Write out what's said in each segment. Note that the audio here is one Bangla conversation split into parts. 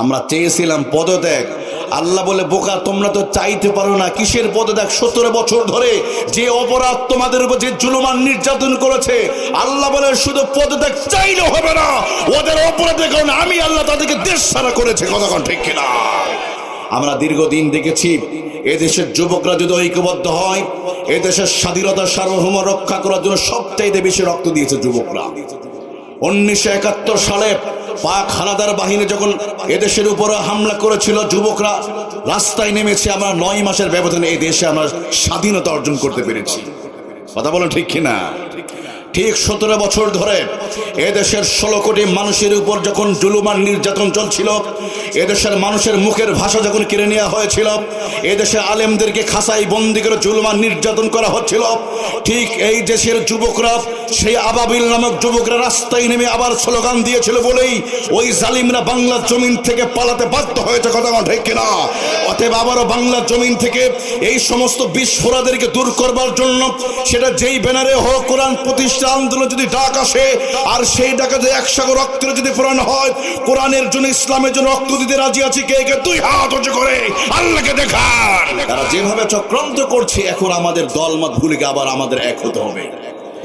আমরা চেয়েছিলাম পদত্যাগ, আল্লাহ বলে বোকা তোমরা তো চাইতে পারো না, কিসের পদত্যাগ? 17 বছর ধরে যে অপরাধ তোমাদের উপর যে জুলুমান নির্যাতন করেছে, আল্লাহ বলে শুধু পদত্যাগ চাইলে হবে না, ওদের অপরাধের কারণে আমি আল্লাহ তাদেরকে দেশ ছাড়া করেছে। কথা কোন ঠিক কিনা? আমরা দীর্ঘদিন দেখেছি এদেশের যুবকরা যদি ঐক্যবদ্ধ হয়, এদেশের স্বাধীনতা সার্বভৌম রক্ষা করার জন্য সবচাইতে বেশি রক্ত দিয়েছে যুবকরা। 1971 সালে পাক হানাদার বাহিনী যখন এদেশের উপরে হামলা করেছিল, যুবকরা রাস্তায় নেমেছে। আমরা 9 মাসের ব্যবধানে এই দেশে আমরা স্বাধীনতা অর্জন করতে পেরেছি। কথা বলেন ঠিক কিনা? ঠিক 17 বছর ধরে এদেশের 16 কোটি মানুষের উপর যখন জুলুমান নির্যাতন চলছিল, এদেশের মানুষের মুখের ভাষা যখন কেড়ে নেওয়া হয়েছিল, এদেশের আলেমদেরকে খাসাই বন্দি করে জুলুমান নির্যাতন করা হচ্ছিল, ঠিক এই দেশের যুবকরা, সেই আবাবিল নামক যুবকরা রাস্তায় নেমে আবার স্লোগান দিয়েছিল বলেই ওই জালিমরা বাংলার জমিন থেকে পালাতে বাধ্য হয়েছে। কথা ঠিক কিনা? অতএব আবারও বাংলার জমিন থেকে এই সমস্ত বিস্ফোরাদেরকে দূর করবার জন্য, সেটা যেই ব্যানারে হোক, কোরআন প্রতিষ্ঠা আন্দোলন যদি ডাক আসে, আর সেই ডাকে যে 100 রক্তের যদি পূরণ হয়, কোরআনের জন্য, ইসলামের জন্য রক্ত দিতে রাজি আছি কে কে? 2 হাত উঁচু করে আল্লাহকে দেখান। তারা যেভাবে চক্রান্ত করছে, এখন আমাদের দলমত ভুলে আবার আমাদের এক হতে হবে।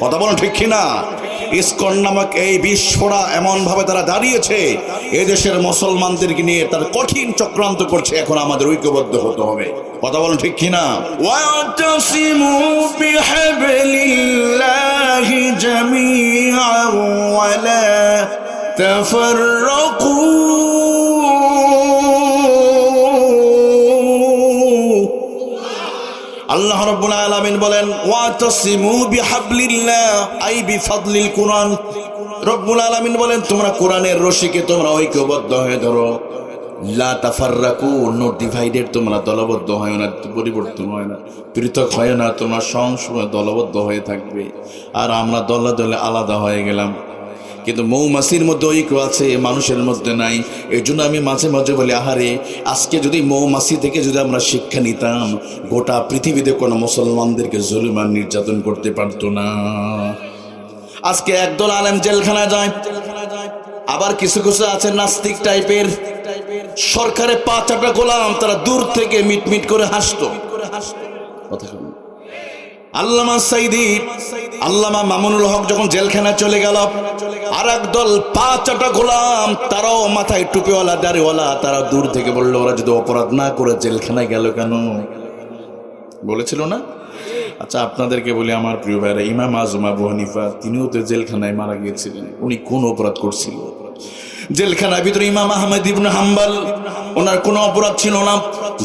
কথা বলেন ঠিক কিনা? ইসকন নামক এই বিস্ফোরা এমন ভাবে তারা দাঁড়িয়েছে, এদেশের মুসলমানদেরকে নিয়ে তার কঠিন চক্রান্ত করছে। এখন আমাদের ঐক্যবদ্ধ হতে হবে। কথা বলেন ঠিক কিনা? ওয়াতাসিমু বিহাবলিল্লাহি জামিআন ওয়া লা তাফাররাকু। আল্লাহ রাব্বুল আলামিন বলেন ওয়াতাসিমু বিহাবলিল্লাহ আই বিফাদলিল কুরআন। রব্বুল আলামিন বলেন তোমরা কোরআনের রশিকে তোমরা ঐক্যবদ্ধ হয়ে ধরো। লা তাফাররাকু, নট ডিভাইডেড, তোমরা দলবদ্ধ হয় না, পরিবর্তন হয় না, পৃথক হয় না, তোমরা সংসময় দলবদ্ধ হয়ে থাকবে। আর আমরা দলে দলে আলাদা হয়ে গেলাম। কিন্তু মৌমাছির মধ্যে ঐক্য আছে, মানুষের মধ্যে নাই। এই জন্য আমি মাঝে মাঝে বলি, আহারে আজকে যদি মৌমাছি থেকে যদি আমরা শিক্ষা নিতাম, গোটা পৃথিবীতে কোনো মুসলমানদেরকে জুলুম আর নির্যাতন করতে পারতো না। আজকে একদল আলেম জেলখানায় যায়, আবার কিছু কিছু আছে নাস্তিক টাইপের, সরকারের 5-8টা গোলাম, তারা দূর থেকে মিটমিট করে হাসতো। কথা আল্লামা সাইদি, আল্লামা মামুনুল হক যখন জেলখানায় চলে গেল, আর একদল 5-8টা গোলাম, তারাও মাথায় টুপিওয়ালা দাড়িওয়ালা, তারা দূর থেকে বললো ওরা যদি অপরাধ না করে জেলখানায় গেল কেন? বলেছিল না? আচ্ছা আপনাদেরকে বলি আমার প্রিয় ভাইরা, ইমাম আজম আবু হানিফা তিনিও তো জেলখানায় মারা গিয়েছিলেন। উনি কোন অপরাধ করছিল? জেলখানার ভিতরে ইমাম আহমদ ইবনে হাম্বল, ওনার কোনো অপরাধ ছিল না।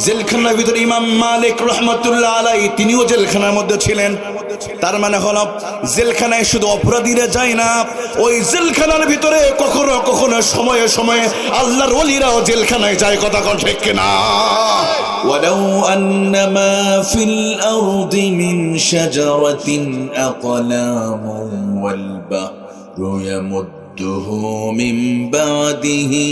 জেলখানার ভিতরে ইমাম মালিক রহমতুল্লাহ আলাইহি, তিনিও জেলখানার মধ্যে ছিলেন। তার মানে হলো জেলখানায় শুধু অপরাধীরা যায় না, ওই জেলখানার ভিতরে কখনো কখনো সময়ে সময়ে আল্লাহর ওলিরাও জেলখানায় যায়। কথা কোন ঠিক কিনা? ওয়ালাউ আন্নামা ফিল আরদি মিন শাজারাতিন আকলামুন ওয়াল বাহরু ইয়ামুদ্দুহু মিন বাদিহি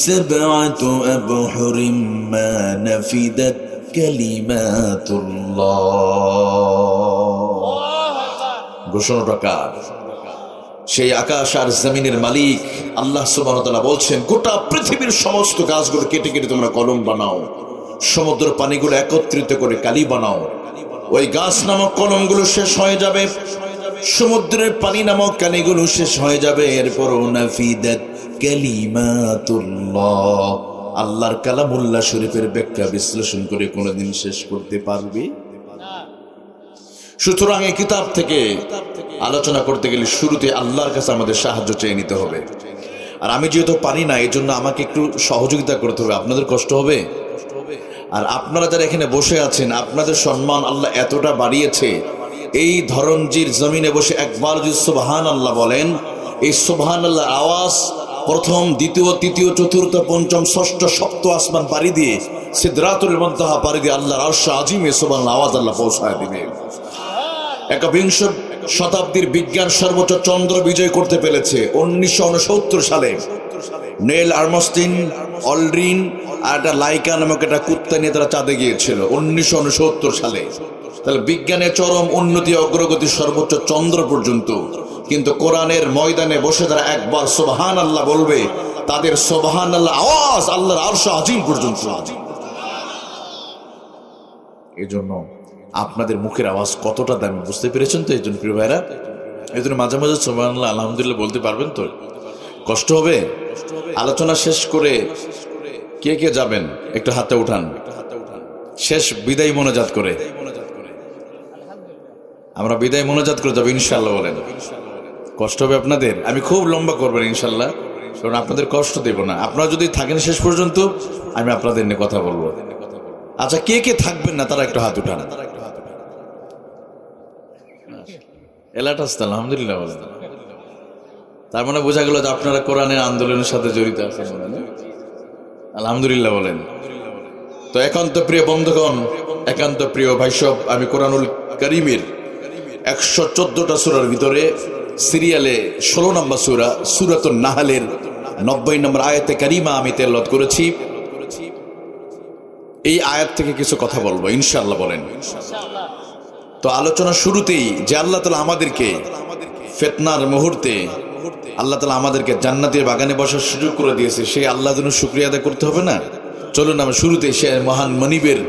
সাবআতু আবহুরিম মা নাফিদাত কালিমাতুল্লাহ। ঘোষণাটা কার? সেই আকাশ আর জমিনের মালিক আল্লাহ সুবহানাহু ওয়া তাআলা বলছেন, গোটা পৃথিবীর সমস্ত গাছগুলো কেটে কেটে তোমরা কলম বানাও, সমুদ্র পানিগুলো একত্রিত করে কালি বানাও। ওই গাছ নামক কলমগুলো শেষ হয়ে যাবে, সমুদ্রের পানি নামক কালিগুলো শেষ হয়ে যাবে। এরপরও নাফিদাত কালিমাতুল্লাহ, আল্লাহর কালামুল্লাহ শরীফের ব্যাখ্যা বিশ্লেষণ করে কোনোদিন শেষ করতে পারবে? সুতরাং এই কিতাব থেকে আলোচনা করতে গেলে শুরুতে আল্লাহর কাছে আমাদের সাহায্য চেয়ে নিতে হবে। আর আমি যেহেতু পারি না, এই জন্য আমাকে একটু সহযোগিতা করতে হবে। আপনাদের কষ্ট হবে। আর আপনারা যারা এখানে বসে আছেন, আপনাদের সম্মান আল্লাহ এতটা বাড়িয়েছে, এই ধরনজির জমিনে বসে একবার যদি সুবহানাল্লাহ বলেন, এই সুবহানাল্লাহ আওয়াজ প্রথম, দ্বিতীয়, তৃতীয়, চতুর্থ, পঞ্চম, ষষ্ঠ, সপ্ত আসমান পাড়ি দিয়ে, সিদরাতুল মুনতাহা পাড়ি দিয়ে আল্লাহর আরশ আজিমে সুবহানাল্লাহ আওয়াজ আল্লাহ পৌঁছায় দিবে। 21 শতাব্দীর বিজ্ঞান সর্বোচ্চ চন্দ্র বিজয় করতে পেরেছে 1969 সালে। নেল আর্মস্টিন, অলড্রিন আর একটা লাইকা নামক একটা কুত্তা নিয়ে তারা চাঁদে গিয়েছিল 1969 সালে। তাহলে বিজ্ঞানের চরম উন্নতি, অগ্রগতি সর্বোচ্চ চন্দ্র পর্যন্ত। কিন্তু কোরআনের ময়দানে বসে তারা একবার সুবহানাল্লাহ বলবে, তাদের সুবহানাল্লাহ আওয়াজ আল্লাহর আরশ আজিম পর্যন্ত। এই জন্য আপনাদের মুখের আওয়াজ কতটা দামি বুঝতে পেরেছেন তো? এই জন্য প্রিয় ভাইরা, এই জন্য মাঝে মাঝে সুবহানাল্লাহ আলহামদুলিল্লাহ বলতে পারবেন তো? কষ্ট হবে? আলোচনা শেষ করে কে কে যাবেন একটু হাতে উঠান, শেষ বিদায় মোনাজাত করে। আমরা বিদায় মোনাজাত করে যাবো ইনশাআল্লাহ। বলেন কষ্ট হবে আপনাদের? আমি খুব লম্বা করবেন ইনশাআল্লাহ, কারণ আপনাদের কষ্ট দেব না। আপনারা যদি থাকেন শেষ পর্যন্ত আমি আপনাদের নিয়ে কথা বলবো। আচ্ছা, কে কে থাকবেন না তারা একটু হাত উঠান। এলাটা আলহামদুলিল্লাহ বলেন। তার মানে বোঝা গেল যে আপনারা কোরআনের আন্দোলনের সাথে জড়িত আছেন। আলহামদুলিল্লাহ বলেন। তো একান্ত প্রিয় বন্ধুগণ, একান্ত প্রিয় ভাইসব, আমি কোরআনুল কারীমের 114টা সূরার ভিতরে সিরিয়ালে 16 নম্বর সূরা সূরাতুন নাহলের 90 নম্বর আয়াতে কারিমা আমি তেলাওয়াত করেছি। এই আয়াত থেকে কিছু কথা বলবো ইনশাআল্লাহ। বলেন তো আলোচনা শুরুতেই যে আল্লাহ তাআলা আমাদেরকে ফিতনার মুহূর্তে আল্লাহ তাআলা আমাদেরকে জান্নাতের বাগানে বসার সুযোগ করে দিয়েছে, সেই আল্লাহর জন্য শুকরিয়া আদায় করতে হবে না? চলুন আমরা শুরুতেই সে মহান মনিবের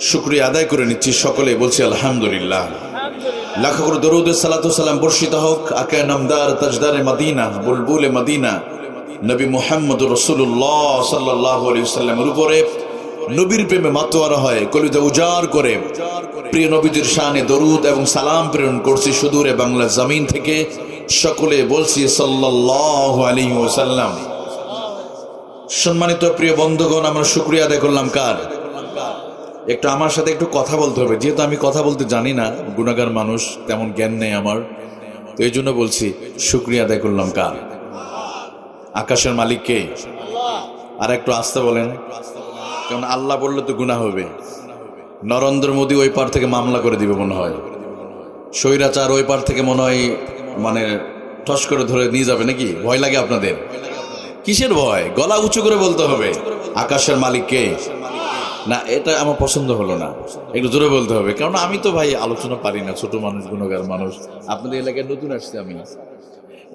শুকরিয়া আদায় করে নিচ্ছি। সকলে বলছি আলহামদুলিল্লাহ। লাখ করে দরুদ সালাতু সালাম বর্ষিত হোক আকে নামদার তাজদারে মদিনা বুলবুলে মদিনা নবী মুহাম্মদুর রাসূলুল্লাহ সাল্লাল্লাহু আলাইহি ওয়াসাল্লামের উপরে। নবীর প্রেমে মাতোয়ারা হয়, কলিজা উজাড় করে প্রিয় নবীজির শানে দরুদ এবং সালাম প্রেরণ করছি সুদূরে বাংলা জমিন থেকে। সকলে বলছি সাল্লাল্লাহু আলাইহি ওয়াসাল্লাম। সম্মানিত প্রিয় বন্ধুগণ, আমরা শুকরিয়া আদায় করলাম কার? একটু আমার সাথে একটু কথা বলতে হবে, যেহেতু আমি কথা বলতে জানি না, গুনাহগার মানুষ, তেমন জ্ঞান নেই আমার। তো এই জন্য বলছি শুকরিয়া আদায় করলাম কার? আকাশের মালিক কে? আর একটু আস্তে বলেন, কারণ আল্লাহ বললে তো গুনাহ হবে। নরেন্দ্র মোদী ওই পার থেকে মামলা করে দিবে মনে হয়, স্বৈরাচার ওই পার থেকে মনে হয় মানে টস করে ধরে নিয়ে যাবে নাকি? ভয় লাগে আপনাদের? কিসের ভয়? গলা উঁচু করে বলতে হবে আকাশের মালিক কে? না, এটা আমার পছন্দ হলো না, একটু জোরে বলতে হবে, কারণ আমি তো ভাই আলোচনা পারি না, ছোট মানুষ, গুণগার মানুষ। আপনাদের এলাকায় নতুন আসছে, আমি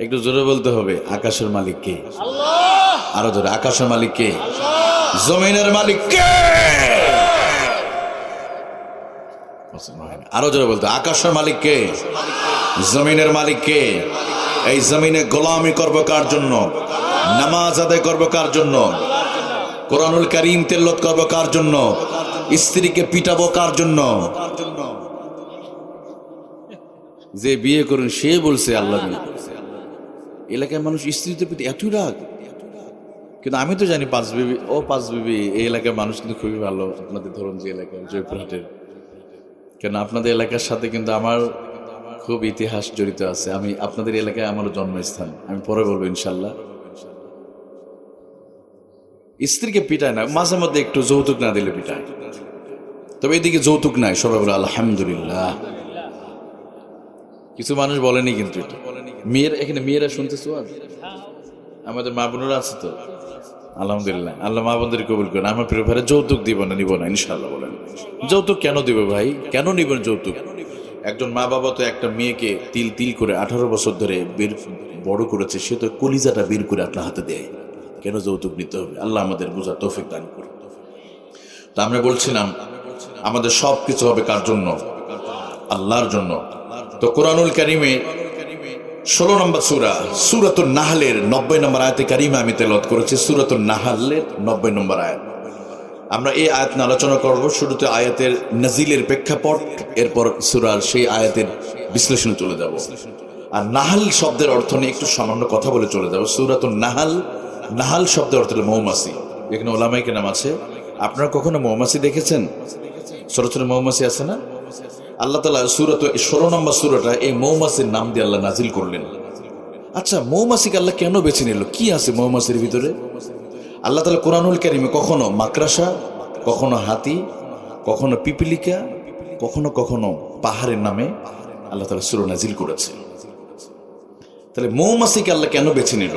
একটু জোরে বলতে হবে আকাশের মালিক কে? আরো জোরে, আকাশের মালিক কে? জমিনের মালিক কে? আরো জোরে বলতে, আকাশের মালিক কে? জমিনের মালিক কে? এই জমিনে গোলামি করবো কার জন্য? নামাজ আদায় করবো কার জন্য? কোরআনুল কারীম তেলাওয়াত করবো কার জন্য? স্ত্রীকে পিটাবো কার জন্য? যে বিয়ে করুন সে বলছে আল্লাহ। এলাকায় মানুষ স্ত্রীতে পিটে এতই রাগ, কিন্তু আমি তো জানি পাঁচ বিবি ও পাঁচ বিবি। এই এলাকার মানুষ কিন্তু খুবই ভালো। আপনাদের ধরুন যে এলাকায় জয়পুরহাটের, কেন আপনাদের এলাকার সাথে কিন্তু আমার খুব ইতিহাস জড়িত আছে। আমি আপনাদের এলাকায় আমার জন্মস্থান, আমি পরে বলবো ইনশাল্লাহ। স্ত্রীকে পিটায় না, মাঝে মধ্যে একটু যৌতুক না দিলে পিটায়, তবে এদিকে যৌতুক নাই। সবাই বলে আলহামদুলিল্লাহ। কিছু মানুষ বলেনি কিন্তু এটা। মেয়েরা এখানে মেয়েরা শুনতেছো, আমাদের মা বোনেরা আছে তো, আলহামদুলিল্লাহ। আল্লাহ মা বোনদের কবুল করেন। আমার প্রিয় ভাইরা, যৌতুক দিব না, নিব না ইনশাআল্লাহ। বলেন যৌতুক কেন দিব ভাই? কেন নিবেন যৌতুক? একজন মা বাবা তো একটা মেয়েকে তিল তিল করে 18 বছর ধরে বড় করেছে, সে তো কলিজাটা বের করে আপনার হাতে দেয়। কেন যৌতুক নিতে হবে? আল্লাহ আমাদের বোঝার তৌফিক দান করুন। তা আমরা বলছিলাম আমাদের সব কিছু হবে কার জন্য? আল্লাহর জন্য। তো কোরআনুল কারীমে 16 নম্বর সূরা সূরাতুন নাহলের 90 নম্বর আয়াতে কারিমা আমি তেলাওয়াত করেছি। সূরাতুন নাহলের 90 নম্বর আয়াত। আমরা এই আয়াত নিয়ে আলোচনা করব। শুরুতে আয়াতের নাজিলের প্রেক্ষাপট, এরপর সূরার সেই আয়াতের বিশ্লেষণে চলে যাব। আর নাহল শব্দের অর্থ নিয়ে একটু সামান্য কথা বলে চলে যাব। সূরাতুন নাহল, নাহল শব্দের অর্থ হলো মৌমাছি। এখানে ওলামায়ে কেরাম আছে। আপনারা কখনো মৌমাছি দেখেছেন? ছোট ছোট মৌমাছি আছে না? আল্লাহ তাআলা সূরাত 16 নম্বর সূরাটা এই মৌমাছির নাম দিয়ে আল্লাহ নাজিল করলেন। আচ্ছা, মৌমাছিকে আল্লাহ কেন বেছে নিল? কি আছে মৌমাছির ভিতরে? আল্লাহ তাআলা কোরআনুল কারীমে কখনো মাকড়াসা, কখনো হাতি, কখনো পিপিলিকা, কখনো কখনো পাহাড়ের নামে আল্লাহ তাআলা সূরা নাজিল করেছে। তাহলে মৌমাছিকে আল্লাহ কেন বেছে নিল?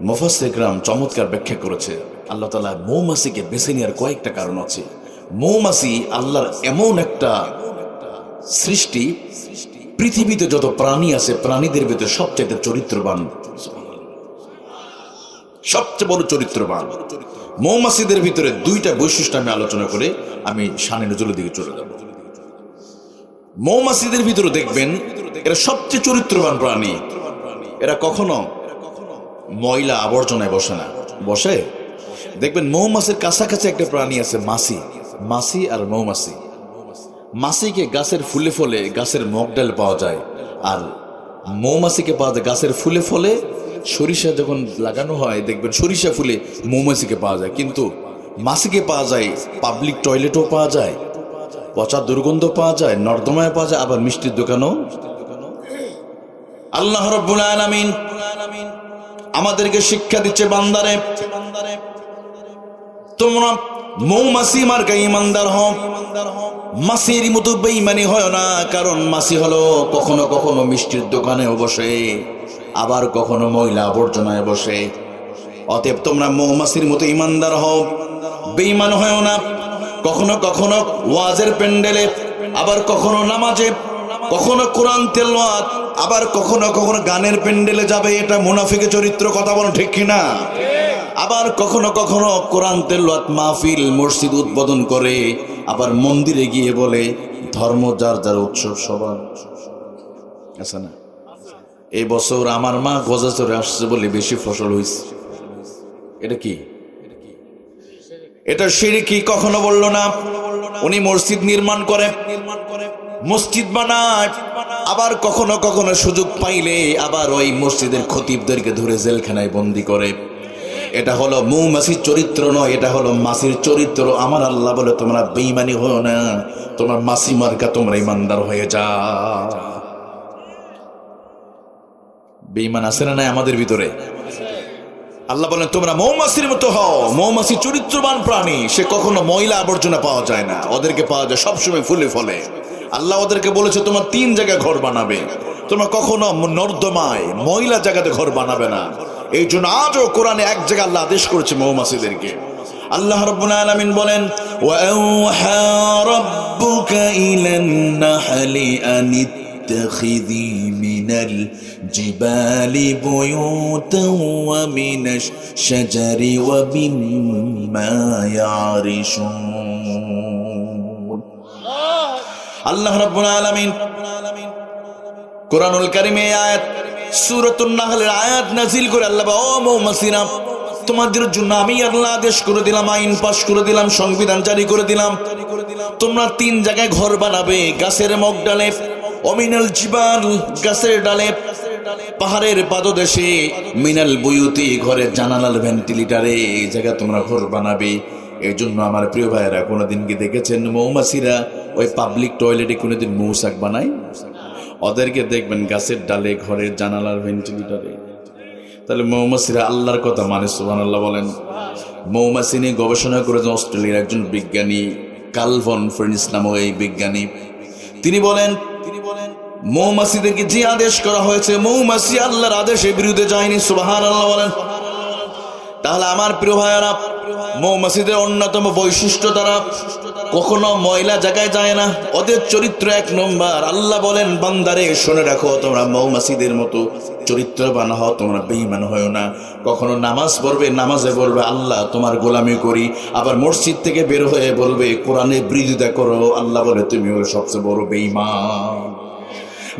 মুফাসসির کرام চমৎকার ব্যাখ্যা করেছে। আল্লাহ তাআলা মৌমাছিকে বেছে নেওয়ার কয়েকটা কারণ আছে। মৌমাছি আল্লাহর এমন একটা সৃষ্টি, পৃথিবীতে যত প্রাণী আছে প্রাণীদের ভিতরে সবচেয়ে চরিত্রবান। সবচেয়ে বড় চরিত্রবান। মৌমাছিদের ভিতরে দুইটা বৈশিষ্ট্য আমি আলোচনা করে আমি শানে নজরুলের দিকে চলে যাব। মৌমাছিদের ভিতরে দেখবেন এরা সবচেয়ে চরিত্রবান প্রাণী। এরা কখনো ময়লা আবর্জনায় বসে না। বসে দেখবেন মৌমাছির কাছাকাছি একটা প্রাণী আছে, মাছি। মাছি আর মৌমাছি। মাছিকে গাছের ফুলে ফলে গাছের মগ ডাল পাওয়া যায়, আর মৌমাছিকে পাওয়া যায় গাছের ফুলে ফলে। সরিষা যখন লাগানো হয় দেখবেন সরিষা ফুলে মৌমাছিকে পাওয়া যায়, কিন্তু মাছিকে পাওয়া যায় পাবলিক টয়লেটও পাওয়া যায়, পচা দুর্গন্ধ পাওয়া যায়, নর্দমায় পাওয়া যায়, আবার মিষ্টির দোকানও। আল্লাহ রাব্বুল আলামিন আমাদেরকে শিক্ষা দিচ্ছে, বান্দারে তোমরা মৌমাছি মার্কা ঈমানদার হও, মাছির মতো বেঈমানি হয় না। কারণ মাছি হলো কখনো কখনো মিষ্টির দোকানেও বসে, আবার কখনো ময়লা আবর্জনায় বসে। অতএব তোমরা মৌমাছির মতো ঈমানদার হও, বেঈমান হয় না। কখনো কখনো ওয়াজের প্যান্ডেলে, আবার কখনো নামাজে, কখনো কোরআন তেলাওয়াত, আবার কখনো কখনো গানের প্যান্ডেলে যাবে। এটা মুনাফিকের চরিত্র, কথা বলো ঠিক কিনা? আবার কখনো কখনো কোরআন তেলাওয়াত মাহফিল মসজিদ উদ্বোধন করে, আবার মন্দিরে গিয়ে বলে ধর্ম যার যার উৎসব সবার। আছে না? এই বছর আমার মা গজা চড়ে আসছে বলে বেশি ফসল হয়েছে। এটা কি? এটা শিরকি। কখনো বললো না। উনি মসজিদ নির্মাণ করে, মসজিদ বানায়, আবার কখনো কখনো সুযোগ পাইলে আবার ওই মসজিদের খতিবদেরকে ধরে জেলখানায় বন্দি করে। এটা হলো মৌমাছির চরিত্র নয়, এটা হলো মাছির চরিত্র। আমার আল্লাহ বলে তোমরা বেঈমানি হও না, তোমার মাছি মার্কা তোমরা ইমানদার হয়ে যাও। বেঈমান আছে না নাই আমাদের ভিতরে? আল্লাহ বলেন তোমরা মৌমাছির মতো হও। মৌমাছি চরিত্রবান প্রাণী, সে কখনো ময়লা আবর্জনা পাওয়া যায় না, ওদেরকে পাওয়া যায় সবসময় ফুলে ফলে। আল্লাহ ওদেরকে বলেছে তোমার 3 জায়গায় ঘর বানাবে, তোমরা কখনো নর্দমায় ময়লা জায়গাতে ঘর বানাবে না। এই জন্য আজও কোরআনে এক জায়গায় আল্লাহ আদেশ করেছে মৌমাছিদেরকে। আল্লাহ রাব্বুল আলামিন বলেন ওয়াআউহা রাব্বুকা ইলান নাহলি আনিত্তাখিযি মিনাল জিবালি বুয়ুতান ওয়া মিনাশ শাজারি ওয়া মিম্মা ইয়ারিশুন। আল্লাহ রাব্বুল আলামিন কোরআনুল কারীমে আয়াত সূরাতুন নাহলের আয়াত নাযিল করে আল্লাহ ও মৌমাছিরা, তোমাদের জন্য আমি আল্লাহ আদেশ করে দিলাম, আইন পাশ করে দিলাম, সংবিধান জারি করে দিলাম, তোমরা 3 জায়গায় ঘর বানাবে। গাছের মগ ডালে, অমিনাল জিবাল গাছের ডালে, পাহাড়ের পাদদেশে, মিনাল বুয়ুতি ঘরের জানালার ভেন্টিলেটরে, এই জায়গা তোমরা ঘর বানাবে। এই জন্য আমার প্রিয় ভাইয়েরা, কোনোদিন কি দেখেছেন মৌমাছিরা ওই পাবলিক টয়লেটে কোনোদিন মৌচাক বানায়? ওদেরকে দেখবেন গাছের ডালে, ঘরের জানালার ভেন্টিলেটরে। তাহলে মৌমাছিরা আল্লাহর কথা মানে, সুবহানাল্লাহ বলেন। মৌমাছি নিয়ে গবেষণা করেছেন অস্ট্রেলিয়ার একজন বিজ্ঞানী, কালভন ফ্রেন্স নামক এই বিজ্ঞানী। তিনি বলেন মৌমাছিদেরকে যে আদেশ করা হয়েছে, মৌমাছি আল্লাহর আদেশের বিরুদ্ধে যায়নি, সুবহানাল্লাহ বলেন। তাহলে আমার প্রিয় ভাইয়েরা, মৌমাছিদের অন্যতম বৈশিষ্ট্য তারা কখনো ময়লা জায়গায় যায় না। ওদের চরিত্র 1 নম্বর। আল্লাহ বলেন বান্দারে শুনে রাখো, তোমরা মৌমাছিদের মতো চরিত্রবান হও, তোমরা বেঈমান হও না। কখনো নামাজ পড়বে, নামাজে বলবে আল্লাহ তোমার গোলামি করি, আবার মসজিদ থেকে বের হয়ে বলবে কোরআনের বিরোধিতা করো। আল্লাহ বলে তুমি হলো সবচেয়ে বড় বেঈমান।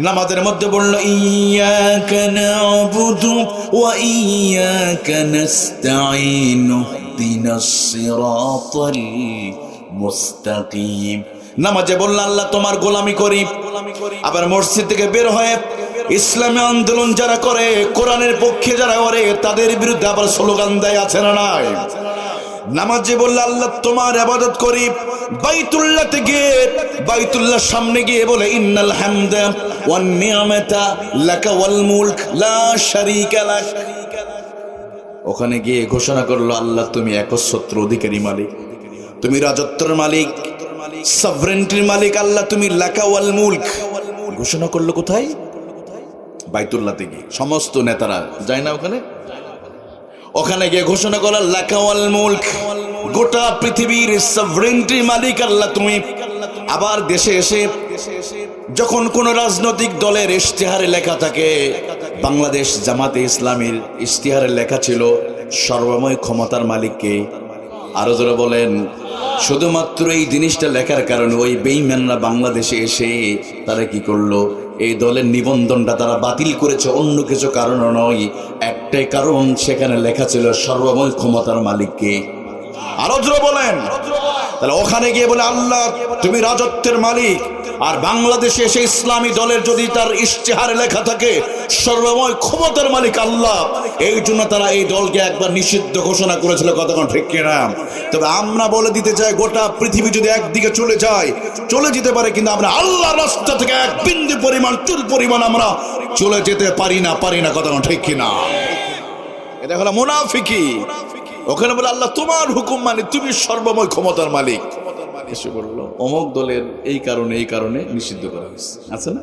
নামাজের মধ্যে বলল ইয়াকা না'বুদু ওয়া ইয়াকা নাস্তাঈন ইহদিনাস সিরাতাল মুস্তাকিম। নামাজে বলল আল্লাহ তোমার গোলামি করি, আবার মসজিদ থেকে বের হয়ে ইসলামী আন্দোলন যারা করে, কোরআনের পক্ষে যারা করে, তাদের বিরুদ্ধে আবার স্লোগান দেয়, আছে না নাই? নামাজে বলল আল্লাহ তোমার ইবাদত করি, বাইতুল্লাহতে গিয়ে বাইতুল্লাহর সামনে গিয়ে বলে ইন্নাল হামদা ওয়ান নি'মাতা লাকা ওয়াল মুলক লা শারীকা লাক। ওখানে গিয়ে ঘোষণা করলো আল্লাহ তুমি একচ্ছত্র অধিকারী মালিক, তুমি রাজত্বের মালিক, সভরেন্টির মালিক। আল্লাহ তুমি লাকা ওয়াল মুলক ঘোষণা করলো কোথায়? বাইতুল্লাহতে গিয়ে। সমস্ত নেতারা যায় না ওখানে? ওখানে গিয়ে ঘোষণা করল লাকা ওয়াল মুলক, গোটা পৃথিবীর সভরেন্টির মালিক আল্লাহ তুমি। আবার দেশে এসে যখন কোন রাজনৈতিক দলের ইশতেহারে লেখা থাকে, বাংলাদেশ জামাতে ইসলামীর ইশতেহারে লেখা ছিল সর্বময় ক্ষমতার মালিককে? আরো জোরে বলেন। শুধুমাত্র এই জিনিসটা লেখার কারণে ওই বেঈমানরা বাংলাদেশে এসে তারা কি করলো, এই দলের নিবন্ধনটা তারা বাতিল করেছে, অন্য কিছু কারণ নয়। একটাই কারণ, সেখানে লেখা ছিল সর্বময় ক্ষমতার মালিককে। আরো জোরে বলেন। তাহলে ওখানে গিয়ে বলে আল্লাহ তুমি রাজত্বের মালিক, আর বাংলাদেশে এসে ইসলামী দলের যদি তার ইশতেহারে লেখা থাকে সর্বময় ক্ষমতার মালিক আল্লাহ, এই জন্য তারা এই দলকে একবার নিষিদ্ধ ঘোষণা করেছিল। কতক্ষণ ঠিক কিনা? তবে আমরা বলে দিতে চাই, গোটা পৃথিবী যদি একদিকে চলে যায় চলে যেতে পারে, কিন্তু আমরা আল্লাহর রাস্তা থেকে এক বিন্দু পরিমাণ, চুল পরিমাণ আমরা চলে যেতে পারি না। কতক্ষণ ঠিক কিনা? এটা হলো মুনাফিকি। ওখানে বলে আল্লাহ তোমার হুকুম মানে তুমি সর্বময় ক্ষমতার মালিক। এসে বললো অমুক দলের এই কারণে নিষিদ্ধ করা হয়েছে, আছে না?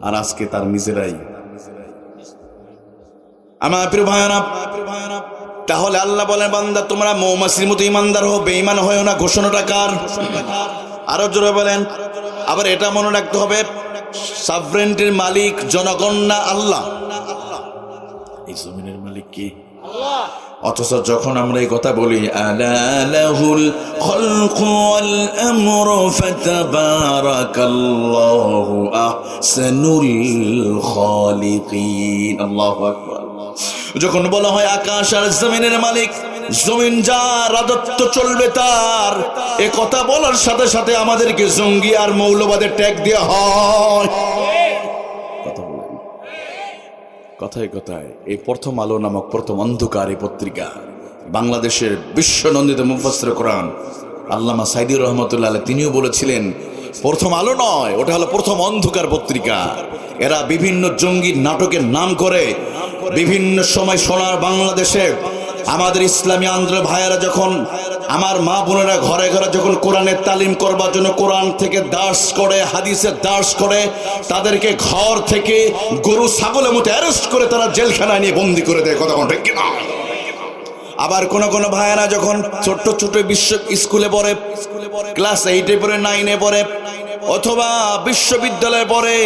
আর আজকে তার নিজেরাই। আমার প্রিয় ভাইরা, তাহলে আল্লাহ বলেন বান্দা তোমরা মৌমাছির মতো ইমানদার হও, বেঈমান হও না। ঘোষণাটা কার? আরো জোরে বলেন। আবার এটা মনে রাখতে হবে, সাভরেন্টির মালিক জনগণ না, আল্লাহ। এই জমিনের মালিক কি? আল্লাহ। অথচ যখন আমরা এই কথা বলি আলা লাহুল খালকু ওয়াল আমরু ফাতাবারাকাল্লাহু আহসানুল খালিকিন, আল্লাহু আকবার। যখন বলা হয় আকাশ আর জমিনের মালিক, জমিন যার, রাজত্ব চলবে তার, এ কথা বলার সাথে সাথে আমাদেরকে জঙ্গি আর মৌলবাদের ট্যাগ দেওয়া হয়। কথায় এই প্রথম আলো নামক প্রথম অন্ধকার এই পত্রিকা, বাংলাদেশের বিশ্বনন্দিত মুফাসসির কোরআন আল্লামা সাইদী রহমাতুল্লাহ আলাইহি তিনিও বলেছিলেন প্রথম আলো নয়, ওটা হলো প্রথম অন্ধকার পত্রিকা। এরা বিভিন্ন জঙ্গি নাটকের নাম করে বিভিন্ন সময় সোনার বাংলাদেশে আমাদের ইসলামী আন্দোলন ভাইয়েরা, যখন আমার মা বোনেরা ঘরে ঘরে যখন কোরআনের তালিম করবার জন্য কোরআন থেকে দার্স করে, হাদিসের দার্স করে, তাদেরকে ঘর থেকে গরু ছাগলের মতো অ্যারেস্ট করে তারা জেলখানায় নিয়ে বন্দি করে দেয়। কথা ঠিক কিনা? আবার কোন ভাইয়েরা যখন ছোট্ট বিশ্ব স্কুলে পড়ে, ক্লাস 8-এ পড়ে, 9-এ পড়ে, অথবা বিশ্ববিদ্যালয়ে পড়ে,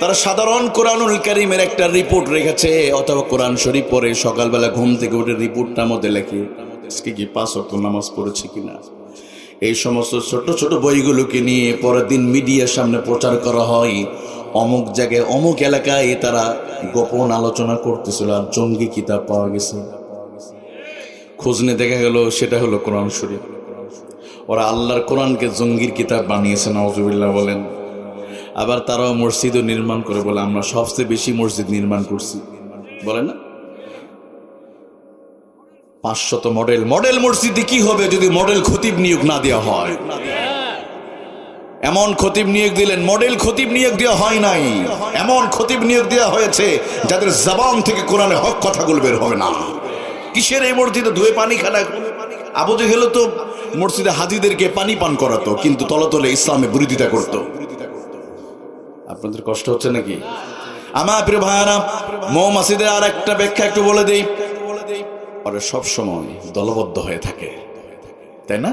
তারা সাধারণ কোরআনুল কারীমের একটা রিপোর্ট রেখেছে, অথবা কোরআন শরীফ পড়ে, সকালবেলা ঘুম থেকে উঠে রিপোর্টটার মধ্যে লেখে আজকে কি 5 ওয়াক্ত নামাজ পড়েছে কিনা। এই সমস্ত ছোট বইগুলোকে নিয়ে পরের দিন মিডিয়ার সামনে প্রচার করা হয়, অমুক জায়গায় অমুক এলাকায় তারা গোপন আলোচনা করতেছিল আর জঙ্গি কিতাব পাওয়া গেছে। খোঁজ নিয়ে দেখা গেল সেটা হলো কোরআন শরীফ। ওরা আল্লাহর কোরআনকে জঙ্গির কিতাব বানিয়েছে, নাউজুবিল্লাহ বলেন। আবার তারাও মসজিদও নির্মাণ করে বলে আমরা সবচেয়ে বেশি মসজিদ নির্মাণ করছি, বলে না? 500 মডেল মসজিদে কি হবে যদি মডেল খতিব নিয়োগ না দেওয়া হয়? এমন খতিব নিয়োগ দিলেন, মডেল খতিব নিয়োগ দেওয়া হয় নাই, এমন খতিব নিয়োগ দেওয়া হয়েছে যাদের জবান থেকে কোরআনের হক কথাগুলো বের হবে না। কিসের এই মসজিদে ধুয়ে পানি খানা? আবু জেহেল তো মসজিদে হাজিদেরকে পানি পান করাতো, কিন্তু তলে ইসলামে বিরোধিতা করত। আপনাদের কষ্ট হচ্ছে নাকি? আমার প্রিয় ভাইরা, মৌমাছিদের আর একটা ব্যাখ্যা একটু বলে দেই। ওরা সব সময় দলবদ্ধ হয়ে থাকে, তাই না?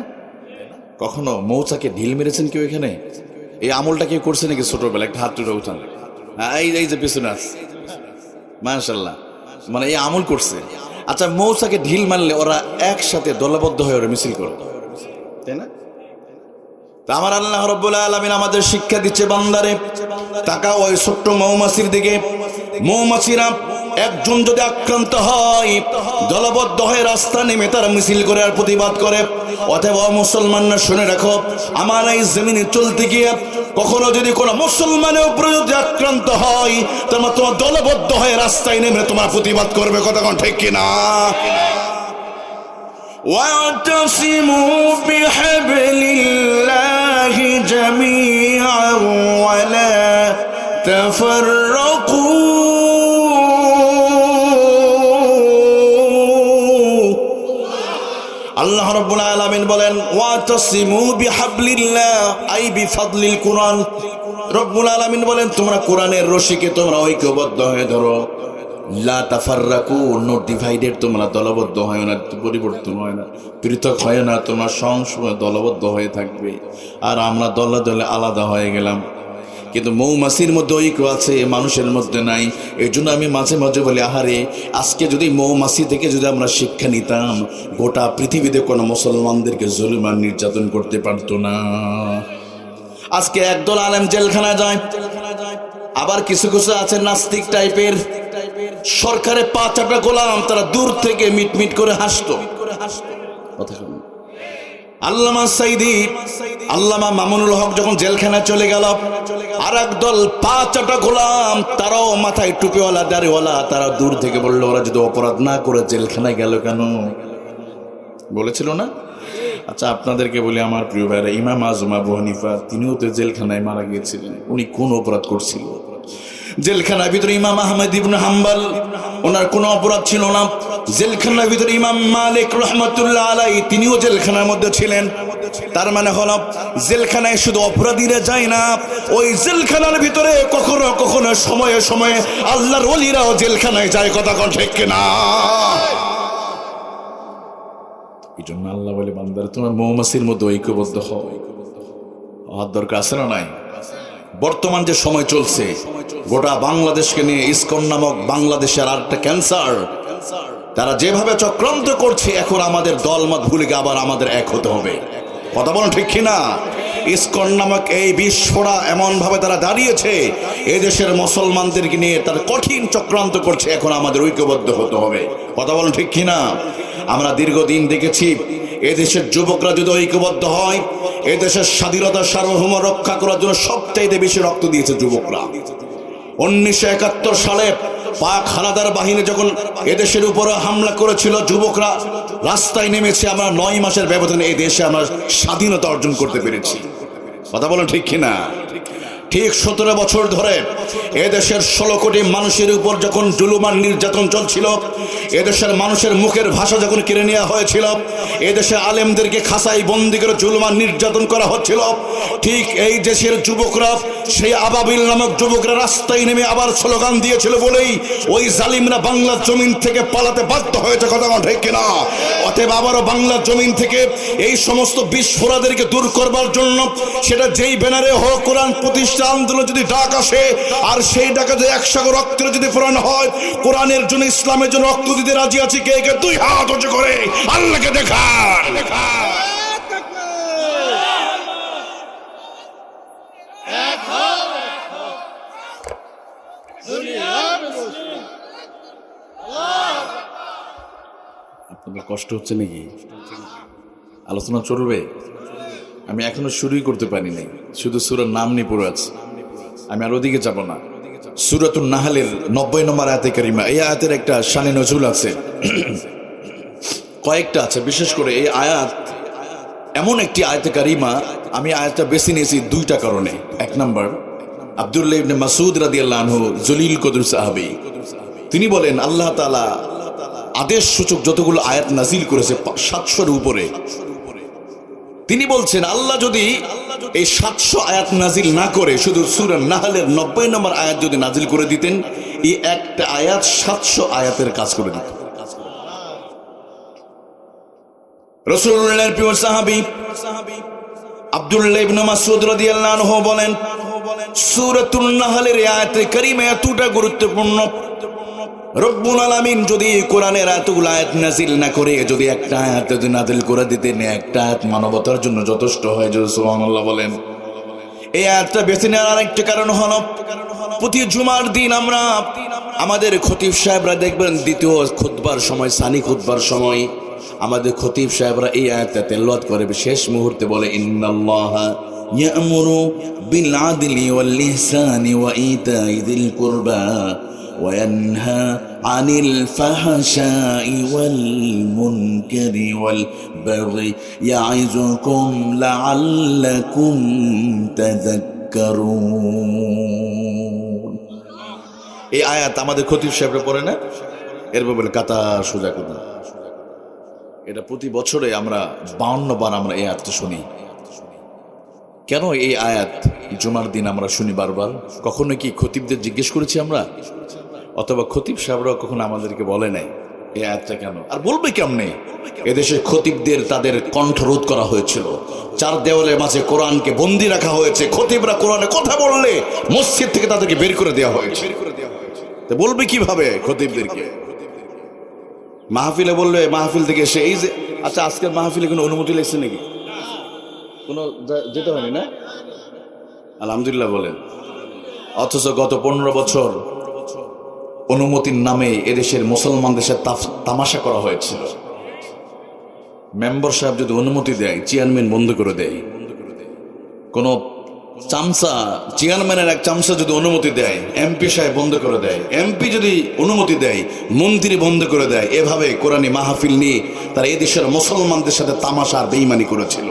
কখনো মৌচাকে ঢিল মেরেছেন কেউ এখানে? এই আমলটা কেউ করছে নাকি ছোটবেলা? একটা হাত তুলে উঠান। এই যে পিছনে আছে, মাশাআল্লাহ, মানে এই আমল করছে। আচ্ছা, মৌচাকে ঢিল মারলে ওরা একসাথে দলবদ্ধ হয়ে ওরা মিছিল করে, তাই না? তা আমার আল্লাহ রাব্বুল আলামিন আমাদের শিক্ষা দিচ্ছে, বান্দারে তাকাও ওই ছোট্ট মৌমাছির দিকে। মৌমাছিরা একজন যদি আক্রান্ত হয় দলবদ্ধ হয়ে রাস্তা নেমে তারা মিছিল করে আর প্রতিবাদ করে। অথবা মুসলমানরা শুনে রাখো, আমার এই জমিনে চলতে গিয়ে কখনো যদি কোনো মুসলমানের উপরে যদি আক্রান্ত হয় তোমার দলবদ্ধ হয়ে রাস্তায় নেমে তোমার প্রতিবাদ করবে। কথা কোন ঠিক কিনা? واعتصموا بحبل الله جميعا ولا تفرقوا আল্লাহ রাব্বুল আলামিন বলেন ওয়াতাসিমু বিহাবলিল্লাহ আই বিফাদলিল কুরআন। রব্বুল আলামিন বলেন তোমরা কোরআনের রশিকে তোমরা ঐক্যবদ্ধ হয়ে ধরো। লা তাফাররাকু, নো ডিভাইডেড, তোমরা দলবদ্ধ হয় না, পরিবর্তন হয় না, পৃথক হয় না, তোমরা সবসময় দলবদ্ধ হয়ে থাকবে। আর আমরা দলে দলে আলাদা হয়ে গেলাম। কিন্তু মৌমাছির মধ্যে ঐক্য আছে, মানুষের মধ্যে নাই। এই জন্য আমি মাঝে মাঝে বলি, আহারে আজকে যদি মৌমাছি থেকে যদি আমরা শিক্ষা নিতাম, গোটা পৃথিবীতে কোনো মুসলমানদেরকে জুলুম আর নির্যাতন করতে পারতো না। আজকে একদল আলেম জেলখানায় যায়, আবার কিছু কিছু আছে নাস্তিক টাইপের, সরকারে পা চাপড়া গোলাম, তারা দূর থেকে মিটমিট করে হাসতো। কথা শুনুন, আল্লামা সাইদি, আল্লামা মামুনুল হক যখন জেলখানায় চলে গেল, আর একদল পা চাপড়া গোলাম, তারাও মাথায় টুপিওয়ালা দাড়িওয়ালা, তারা দূর থেকে বললো, ওরা যদি অপরাধ না করে জেলখানায় গেল কেন? বলেছিল না? আচ্ছা আপনাদেরকে বলি আমার প্রিয় ভাইরা, ইমাম আজম আবু হানিফা তিনিও তো জেলখানায় মারা গিয়েছিলেন। উনি কোন অপরাধ করছিল? জেলখানার ভিতরে ইমাম আহমেদ ইবনে হাম্বল, ওনার কোনো অপরাধ ছিল না। জেলখানার ভিতরে ইমাম মালিক রহমাতুল্লাহ আলাইহি, তিনিও জেলখানার মধ্যে ছিলেন। তার মানে হলো জেলখানায় শুধু অপরাধীরা যায় না, ওই জেলখানার ভিতরে কখনো কখনো সময়ে সময়ে আল্লাহর ওলিরাও জেলখানায় যায়। কথা কোন ঠিক কিনা? এই জন্য আল্লাহ বলে, বান্দারা তোমার মৌমাছির মধ্যে ঐক্যবদ্ধ হও। হওয়ার দরকার আছে না নাই? বর্তমান যে সময় চলছে, গোটা বাংলাদেশকে নিয়ে ইসকন নামক বাংলাদেশের আর একটা ক্যান্সার, তারা যেভাবে চক্রান্ত করছে, এখন আমাদের দলমত ভুলে গিয়ে আবার আমাদের এক হতে হবে। কথা বলেন ঠিক কিনা? ইসকন নামক এই বিস্ফোরা এমন ভাবে তারা দাঁড়িয়েছে, এই দেশের মুসলমানদেরকে নিয়ে তারা কঠিন চক্রান্ত করছে, এখন আমাদের ঐক্যবদ্ধ হতে হবে। কথা বলেন ঠিক কিনা? আমরা দীর্ঘদিন দেখেছি, এদেশের যুবকরা যদি ঐক্যবদ্ধ হয়, এদেশের স্বাধীনতা সার্বভৌম রক্ষা করার জন্য সবচাইতে বেশি রক্ত দিয়েছে যুবকরা। 1971 সালে পাক হানাদার বাহিনী যখন এদেশের উপরে হামলা করেছিল, যুবকরা রাস্তায় নেমেছে। আমরা 9 মাসের ব্যবধানে এই দেশে আমরা স্বাধীনতা অর্জন করতে পেরেছি। কথা বলেন ঠিক কিনা? ঠিক 17 বছর ধরে এদেশের 16 কোটি মানুষের উপর যখন জুলুম আর নির্যাতন চলছিল, এদেশের মানুষের মুখের ভাষা যখন কেড়ে নেওয়া হয়েছিল, এদেশে আলেমদেরকে খাসাই বন্দি করে জুলুম আর নির্যাতন করা হচ্ছিল, ঠিক এই দেশের যুবকরা, সেই আবাবিল নামক যুবকরা রাস্তায় নেমে আবার স্লোগান দিয়েছিল বলেই ওই জালিমরা বাংলার জমিন থেকে পালাতে বাধ্য হয়েছে। কথা ঠিক কিনা? অতএব আবারও বাংলার জমিন থেকে এই সমস্ত বিস্ফোরাদেরকে দূর করবার জন্য, সেটা যেই ব্যানারে হোক, কোরআন প্রতিষ্ঠা আন্দোলন যদি ডাক আসে, আর সেই ডাকে যদি 100 রক্তের যদি প্রাণ হয়, কোরআনের জন্য, ইসলামের জন্য রক্ত দিতে রাজি আছি কে কে? 2 হাত উঁচু করে আল্লাহকে দেখান। আপনাদের কষ্ট হচ্ছে নাকি? আলোচনা চলবে? আমি এখনো শুরুই করতে পারি নাই, শুধু সূরার নাম নিয়ে পড়ে আছে। আমি আর ওদিকে যাব না। সূরাতুন নাহলের 90 নম্বর আয়াতে কারিমা, এই আয়াতের একটা শানে নজুল আছে, কয়েকটা আছে। বিশেষ করে এই আয়াত এমন একটি আয়াতে কারিমা, আমি আয়াতটা বেছে নিয়েছি 2টা কারণে। 1 নম্বর, আব্দুল্লাহ ইবনে মাসউদ রাদিয়াল্লাহু আনহু, জলিল কদর সাহাবী, তিনি বলেন আল্লাহ তাআলা আদেশ সূচক যতগুলো আয়াত নাজিল করেছে 700-এর উপরে, তিনি বলছেন আল্লাহ যদি এই 700 আয়াত নাজিল না করে শুধু সূরা নাহলের 90 নম্বর আয়াত যদি নাজিল করে দিতেন, এই একটা আয়াত 700 আয়াতের কাজ করে দিত। রাসূলুল্লাহর প্রিয় সাহাবী আব্দুল্লাহ ইবনে মাসউদ রাদিয়াল্লাহু আনহু বলেন, সূরাতুন নাহলের আয়াতে কারিমা এতটা গুরুত্বপূর্ণ, রব্বুল আলামিন যদি কোরআনের এতগুলো আয়াত নাজিল না করে যদি একটা আয়াত যদি নাজিল করে দিতেন, একটা আয়াত মানবতার জন্য যথেষ্ট হয়। যদি সুবহানাল্লাহ বলেন। এই আয়াতটা বেছে নেওয়ার আরেকটা কারণ হলো, প্রতি জুমার দিন আমরা আমাদের খতিব সাহেবরা দেখবেন, দ্বিতীয় খুতবার সময়, সানি খুতবার সময় আমাদের খতিব সাহেবরা এই আয়াতটা তেলাওয়াত করে, শেষ মুহূর্তে বলে, ইন্নাল্লাহা ইয়া'মুরু বিল আদলি ওয়াল ইহসানি ওয়া ইতাই যিল কুরবা وينهى عن الفحشاء والمنكر والبغي يعظكم لعلكم تذكرون। এই আয়াত আমাদের খতিব সাহেবরা পড়ে না, এরপর বলে কাতা সোজা কথা। এটা প্রতি বছরে আমরা 52 বার আমরা এই আয়াতটা শুনি। কেন এই আয়াত জুমার দিন আমরা শুনি বারবার? কখনো কি খতিবদের জিজ্ঞেস করেছি আমরা? অথবা খতিব সাহেবরাও কখনো আমাদেরকে বলে নাই এই আয়াতটা কেন? আর বলবে কেমনে? এদেশে খতিবদের তাদের কণ্ঠ রোধ করা হয়েছিল, চার দেওয়ালের মাঝে কোরআনকে বন্দি রাখা হয়েছে, খতিবরা কোরআনে কথা বললে মসজিদ থেকে তাদেরকে বের করে দেওয়া হয়েছে। তো বলবে কিভাবে খতিবদেরকে? মাহফিলে বলবে, মাহফিল থেকে এসে এই যে, আচ্ছা আজকের মাহফিলে কোনো অনুমতি লেগেছে নাকি? কোনো যেতে হয়নি না? আলহামদুলিল্লাহ বলেন। অথচ গত 15 বছর অনুমতির নামে এদেশের মুসলমানদের সাথে তামাশা করা হয়েছিল। মেম্বার সাহেব যদি অনুমতি দেয়, চেয়ারম্যান বন্ধ করে দেয়। কোন চামচা, চেয়ারম্যানের এক চামচা যদি অনুমতি দেয়, এমপি সাহেব বন্ধ করে দেয়। এমপি যদি অনুমতি দেয়, মন্ত্রী বন্ধ করে দেয়। এভাবে কোরআনী মাহফিল নিয়ে তারা এদেশের মুসলমানদের সাথে তামাশা আর বেঈমানি করেছিল।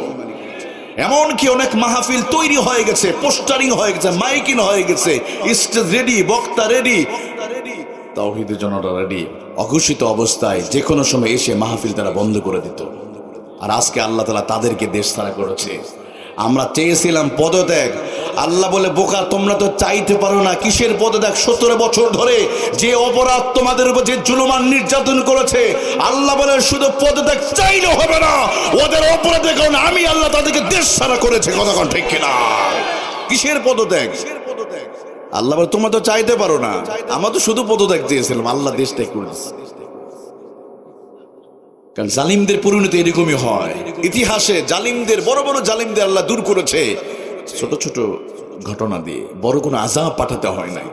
এমনকি অনেক মাহফিল তৈরি হয়ে গেছে, পোস্টারিং হয়ে গেছে, মাইকিং হয়ে গেছে, স্টেজ রেডি, বক্তা রেডি, তাওহীদের জনরা রেডি। অঘোষিত অবস্থায় যে কোনো সময় এসে মাহফিল তারা বন্ধ করে দিত। আর আজকে আল্লাহ তাআলা তাদেরকে দেশ ছাড়া করেছে। আমরা চেয়েছিলাম পদত্যাগ, আল্লাহ বলে বোকা তোমরা তো চাইতে পারো না। কিসের পদত্যাগ? 17 বছর ধরে যে অপরাধ তোমাদের উপর, যে জুলুমান নির্যাতন করেছে, আল্লাহ বলে শুধু পদত্যাগ চাইলে হবে না, ওদের অপরাধের কারণে আমি আল্লাহ তাদেরকে দেশ ছাড়া করেছে। কথা কোন ঠিক কিনা? কিসের পদত্যাগ? আল্লাহ বলে তোমরা তো চাইতে পারো না, আমরা তো শুধু পদত্যাগ চেয়েছিলাম, আল্লাহ দেশ ত্যাগ করে দিচ্ছে। কারণ জালিমদের পরিণতি এরকমই হয়। ইতিহাসে জালিমদের, বড় বড় জালিমদের আল্লাহ দূর করেছে ছোট ছোট ঘটনা দিয়ে, বড় কোনো আযাব পাঠাতে হয় নাই।